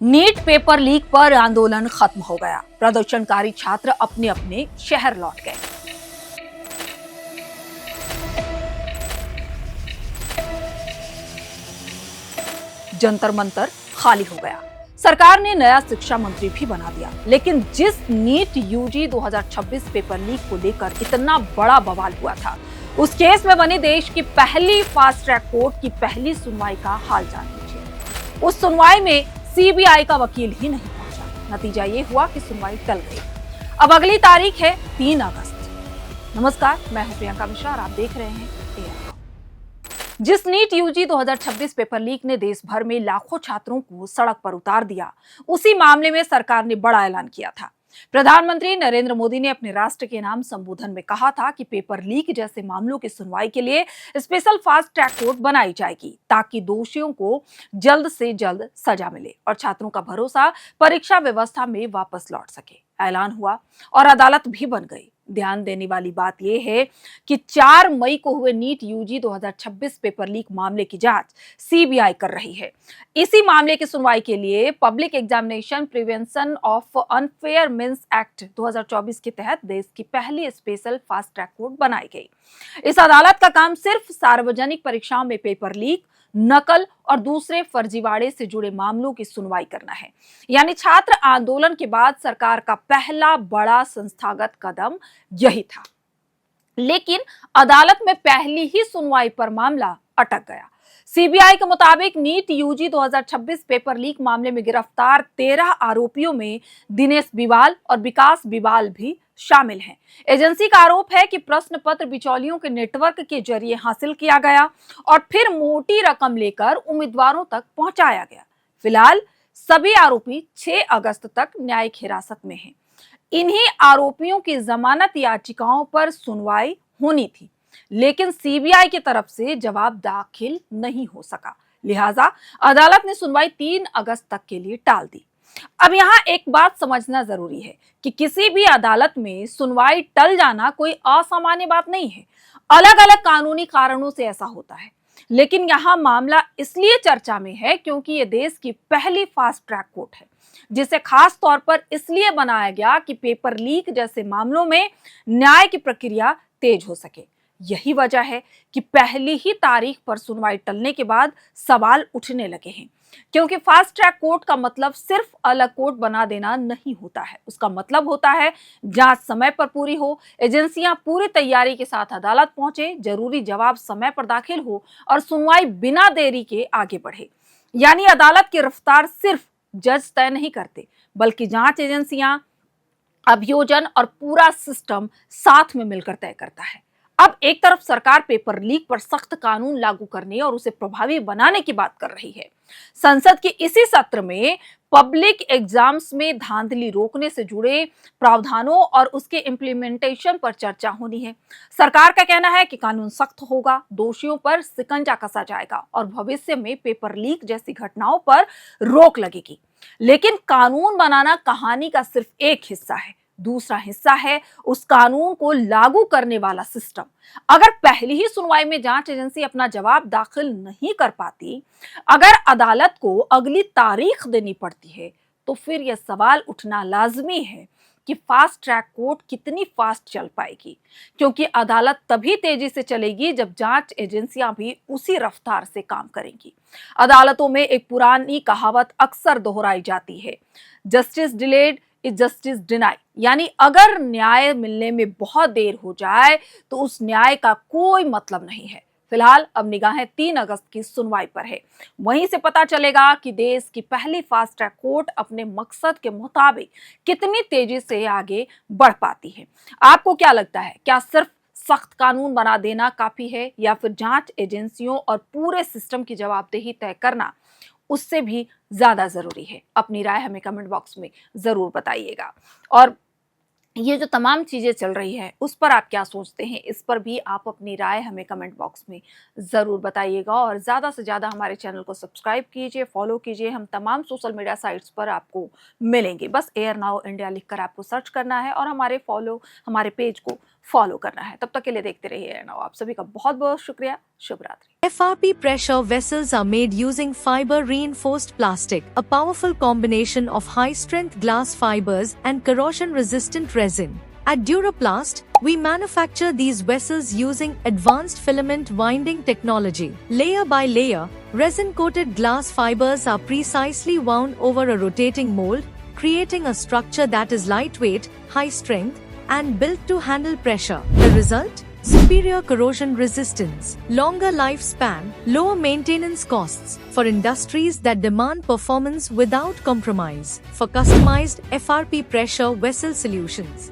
NEET paper leak पर आंदोलन खत्म हो गया। प्रदर्शनकारी छात्र अपने अपने शहर लौट गए। जंतर मंतर खाली हो गया। सरकार ने नया शिक्षा मंत्री भी बना दिया, लेकिन जिस नीट यूजी 2026 पेपर लीक को लेकर इतना बड़ा बवाल हुआ था, उस केस में बनी देश की पहली फास्ट ट्रैक कोर्ट की पहली सुनवाई का हाल जान लीजिए। उस सुनवाई में सीबीआई का वकील ही नहीं पहुंचा। नतीजा ये हुआ कि सुनवाई टल गई। अब अगली तारीख है 3 अगस्त। नमस्कार, मैं हूं प्रियंका मिश्रा और आप देख रहे हैं AR। जिस नीट यूजी 2026 पेपर लीक ने देश भर में लाखों छात्रों को सड़क पर उतार दिया, उसी मामले में सरकार ने बड़ा ऐलान किया था। प्रधानमंत्री नरेंद्र मोदी ने अपने राष्ट्र के नाम संबोधन में कहा था कि पेपर लीक जैसे मामलों की सुनवाई के लिए स्पेशल फास्ट ट्रैक कोर्ट बनाई जाएगी, ताकि दोषियों को जल्द से जल्द सजा मिले और छात्रों का भरोसा परीक्षा व्यवस्था में वापस लौट सके। ऐलान हुआ और अदालत भी बन गई। ध्यान देने वाली बात यह है कि 4 मई को हुए नीट यूजी 2026 पेपर लीक मामले की जांच सीबीआई कर रही है। इसी मामले की सुनवाई के लिए public examination prevention of unfair means act 2024 के तहत देश की पहली स्पेशल फास्ट ट्रैक कोर्ट बनाई गई। इस अदालत का काम सिर्फ सार्वजनिक परीक्षाओं में पेपर लीक, नकल और दूसरे फर्जीवाड़े से जुड़े मामलों की सुनवाई करना है। यानी छात्र आंदोलन के बाद सरकार का पहला बड़ा संस्थागत कदम यही था। लेकिन अदालत में पहली ही सुनवाई पर मामला अटक गया। सीबीआई के मुताबिक नीट यूजी 2026 पेपर लीक मामले में गिरफ्तार 13 आरोपियों में दिनेश बिवाल और विकास बिवाल भी शामिल हैं। एजेंसी का आरोप है कि प्रश्न पत्र बिचौलियों के नेटवर्क के जरिए हासिल किया गया और फिर मोटी रकम लेकर उम्मीदवारों तक पहुंचाया गया। फिलहाल सभी आरोपी 6 अगस्त तक न्यायिक हिरासत में हैं। इन्हीं आरोपियों की जमानत याचिकाओं पर सुनवाई होनी थी, लेकिन सीबीआई की तरफ से जवाब दाखिल नहीं हो सका। लिहाजा अदालत ने सुनवाई 3 अगस्त तक के लिए टाल दी। अब यहाँ एक बात समझना जरूरी है कि किसी भी अदालत में सुनवाई टल जाना कोई असामान्य बात नहीं है। अलग अलग कानूनी कारणों से ऐसा होता है, लेकिन यहाँ मामला इसलिए चर्चा में है क्योंकि ये देश की पहली फास्ट ट्रैक कोर्ट है, जिसे खास तौर पर इसलिए बनाया गया कि पेपर लीक जैसे मामलों में न्याय की प्रक्रिया तेज हो सके। यही वजह है कि पहली ही तारीख पर सुनवाई टलने के बाद सवाल उठने लगे हैं, क्योंकि फास्ट ट्रैक कोर्ट का मतलब सिर्फ अलग कोर्ट बना देना नहीं होता है। उसका मतलब होता है जांच समय पर पूरी हो, एजेंसियां पूरी तैयारी के साथ अदालत पहुंचे, जरूरी जवाब समय पर दाखिल हो और सुनवाई बिना देरी के आगे बढ़े। यानी अदालत की रफ्तार सिर्फ जज तय नहीं करते, बल्कि जांच एजेंसियां, अभियोजन और पूरा सिस्टम साथ में मिलकर तय करता है। अब एक तरफ सरकार पेपर लीक पर सख्त कानून लागू करने और उसे प्रभावी बनाने की बात कर रही है। संसद के इसी सत्र में पब्लिक एग्जाम्स में धांधली रोकने से जुड़े प्रावधानों और उसके इम्प्लीमेंटेशन पर चर्चा होनी है। सरकार का कहना है कि कानून सख्त होगा, दोषियों पर शिकंजा कसा जाएगा और भविष्य में पेपर लीक जैसी घटनाओं पर रोक लगेगी। लेकिन कानून बनाना कहानी का सिर्फ एक हिस्सा है, दूसरा हिस्सा है उस कानून को लागू करने वाला सिस्टम। अगर पहली ही सुनवाई में जांच एजेंसी अपना जवाब दाखिल नहीं कर पाती, अगर अदालत को अगली तारीख देनी पड़ती है, तो फिर यह सवाल उठना लाजमी है कि फास्ट ट्रैक कोर्ट कितनी फास्ट चल पाएगी, क्योंकि अदालत तभी तेजी से चलेगी जब जांच एजेंसियां भी उसी रफ्तार से काम करेंगी। अदालतों में एक पुरानी कहावत अक्सर दोहराई जाती है, justice delayed is justice deny. यानी अगर न्याय मिलने में बहुत देर हो जाए तो उस न्याय का कोई मतलब नहीं है। फिलहाल अब निगाहें 3 अगस्त की सुनवाई पर है। वहीं से पता चलेगा कि देश की पहली फास्ट ट्रैक कोर्ट अपने मकसद के मुताबिक कितनी तेजी से आगे बढ़ पाती है। आपको क्या लगता है, क्या सिर्फ सख्त कानून बना देना काफी है, या फिर जांच एजेंसियों और पूरे सिस्टम की जवाबदेही तय करना उससे भी ज्यादा जरूरी है? अपनी राय हमें कमेंट बॉक्स में जरूर बताइएगा। और ये जो तमाम चीजें चल रही है उस पर आप क्या सोचते हैं, इस पर भी आप अपनी राय हमें कमेंट बॉक्स में जरूर बताइएगा। और ज्यादा से ज्यादा हमारे चैनल को सब्सक्राइब कीजिए, फॉलो कीजिए। हम तमाम सोशल मीडिया साइट्स पर आपको मिलेंगे। बस AR Now India लिखकर आपको सर्च करना है और हमारे पेज को फॉलो करना है। तब तक के लिए देखते रहिए नौ। आप सभी का बहुत बहुत शुक्रिया। शुभ रात्रि। FRP pressure vessels are made using fiber reinforced plastic, a powerful combination of high strength glass fibers and corrosion resistant resin. At Duraplast, we manufacture these vessels using advanced filament winding technology. Layer by layer, resin coated glass fibers are precisely wound over a rotating mold, creating a structure that is lightweight, high strength, and built to handle pressure. The result? Superior corrosion resistance, longer lifespan, lower maintenance costs for industries that demand performance without compromise. For customized FRP pressure vessel solutions,